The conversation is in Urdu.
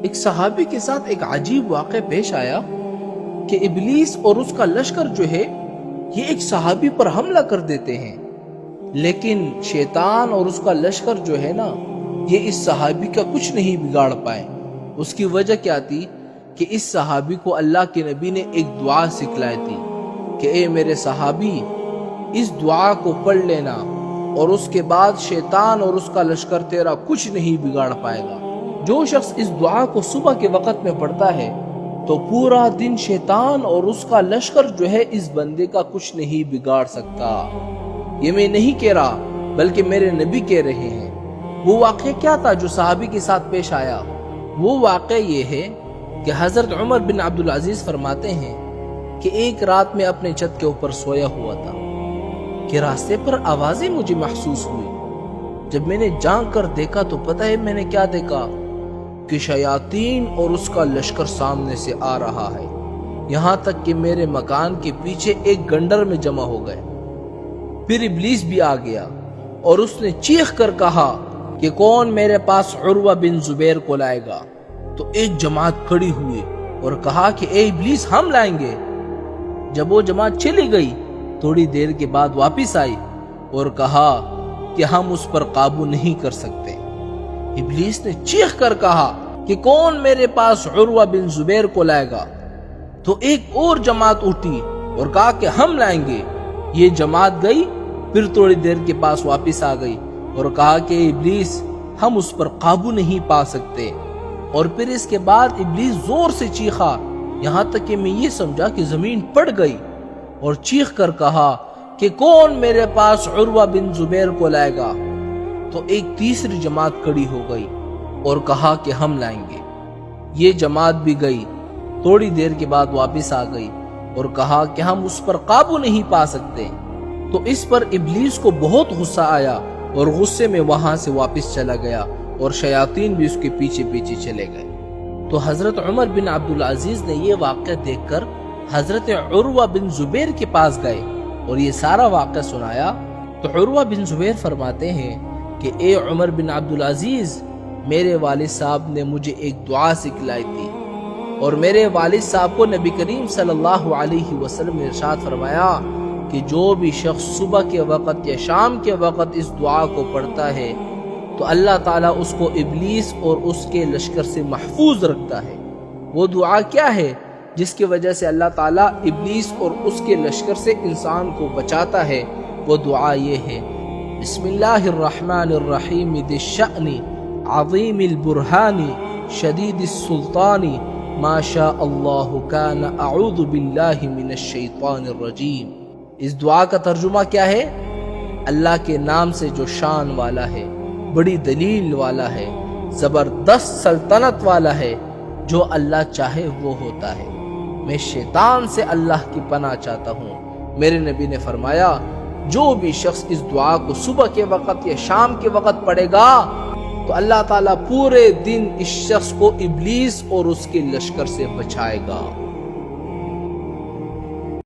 ایک صحابی کے ساتھ ایک عجیب واقعہ پیش آیا کہ ابلیس اور اس کا لشکر جو ہے یہ ایک صحابی پر حملہ کر دیتے ہیں، لیکن شیطان اور اس کا لشکر جو ہے نا یہ اس صحابی کا کچھ نہیں بگاڑ پائے۔ اس کی وجہ کیا تھی کہ اس صحابی کو اللہ کے نبی نے ایک دعا سکھلائی تھی کہ اے میرے صحابی اس دعا کو پڑھ لینا اور اس کے بعد شیطان اور اس کا لشکر تیرا کچھ نہیں بگاڑ پائے گا۔ جو شخص اس دعا کو صبح کے وقت میں پڑھتا ہے تو پورا دن شیطان اور اس کا لشکر جو ہے اس بندے کا کچھ نہیں بگاڑ سکتا۔ یہ میں نہیں کہہ رہا بلکہ میرے نبی کہہ رہے ہیں۔ وہ واقعہ کیا تھا جو صحابی کے ساتھ پیش آیا؟ وہ واقعہ یہ ہے کہ حضرت عمر بن عبدالعزیز فرماتے ہیں کہ ایک رات میں اپنے چھت کے اوپر سویا ہوا تھا کہ راستے پر آوازیں مجھے محسوس ہوئی۔ جب میں نے جانگ کر دیکھا تو پتہ ہے میں نے کیا دیکھا کہ شیاطین اور اس کا لشکر سامنے سے آ رہا ہے، یہاں تک کہ میرے مکان کے پیچھے ایک گنڈر میں جمع ہو گئے۔ پھر ابلیس بھی آ گیا اور اس نے چیخ کر کہا کہ کون میرے پاس عروہ بن زبیر کو لائے گا؟ تو ایک جماعت کھڑی ہوئی اور کہا کہ اے ابلیس ہم لائیں گے۔ جب وہ جماعت چلی گئی تھوڑی دیر کے بعد واپس آئی اور کہا کہ ہم اس پر قابو نہیں کر سکتے۔ ابلیس نے چیخ کر کہا کہ کون میرے پاس عروہ بن زبیر کو لائے گا؟ تو ایک اور جماعت اٹھی اور کہا کہ ہم لائیں گے۔ یہ جماعت گئی پھر تھوڑی دیر کے پاس واپس آ گئی اور کہا کہ ابلیس ہم اس پر قابو نہیں پا سکتے۔ اور پھر اس کے بعد ابلیس زور سے چیخا یہاں تک کہ میں یہ سمجھا کہ زمین پڑ گئی، اور چیخ کر کہا کہ کون میرے پاس عروہ بن زبیر کو لائے گا؟ تو ایک تیسری جماعت کھڑی ہو گئی اور کہا کہ ہم لائیں گے۔ یہ جماعت بھی گئی تھوڑی دیر کے بعد واپس آ گئی اور کہا کہ ہم اس پر قابو نہیں پا سکتے۔ تو اس پر ابلیس کو بہت غصہ آیا اور غصے میں وہاں سے واپس چلا گیا اور شیاطین بھی اس کے پیچھے پیچھے چلے گئے۔ تو حضرت عمر بن عبدالعزیز نے یہ واقعہ دیکھ کر حضرت عروہ بن زبیر کے پاس گئے اور یہ سارا واقعہ سنایا۔ تو عروہ بن زبیر فرماتے ہیں کہ اے عمر بن عبدالعزیز، میرے والد صاحب نے مجھے ایک دعا سکھلائی تھی، اور میرے والد صاحب کو نبی کریم صلی اللہ علیہ وسلم نے ارشاد فرمایا کہ جو بھی شخص صبح کے وقت یا شام کے وقت اس دعا کو پڑھتا ہے تو اللہ تعالیٰ اس کو ابلیس اور اس کے لشکر سے محفوظ رکھتا ہے۔ وہ دعا کیا ہے جس کی وجہ سے اللہ تعالیٰ ابلیس اور اس کے لشکر سے انسان کو بچاتا ہے؟ وہ دعا یہ ہے: بسم اللہ الرحمن الرحیم ذی الشأن عظیم البرہان شدید السلطان ما شاء اللہ کان اعوذ باللہ من الشیطان الرجیم۔ اس دعا کا ترجمہ کیا ہے؟ اللہ کے نام سے جو شان والا ہے، بڑی دلیل والا ہے، زبردست سلطنت والا ہے، جو اللہ چاہے وہ ہوتا ہے۔ میں شیطان سے اللہ کی پناہ چاہتا ہوں۔ میرے نبی نے فرمایا جو بھی شخص اس دعا کو صبح کے وقت یا شام کے وقت پڑھے گا تو اللہ تعالیٰ پورے دن اس شخص کو ابلیس اور اس کے لشکر سے بچائے گا۔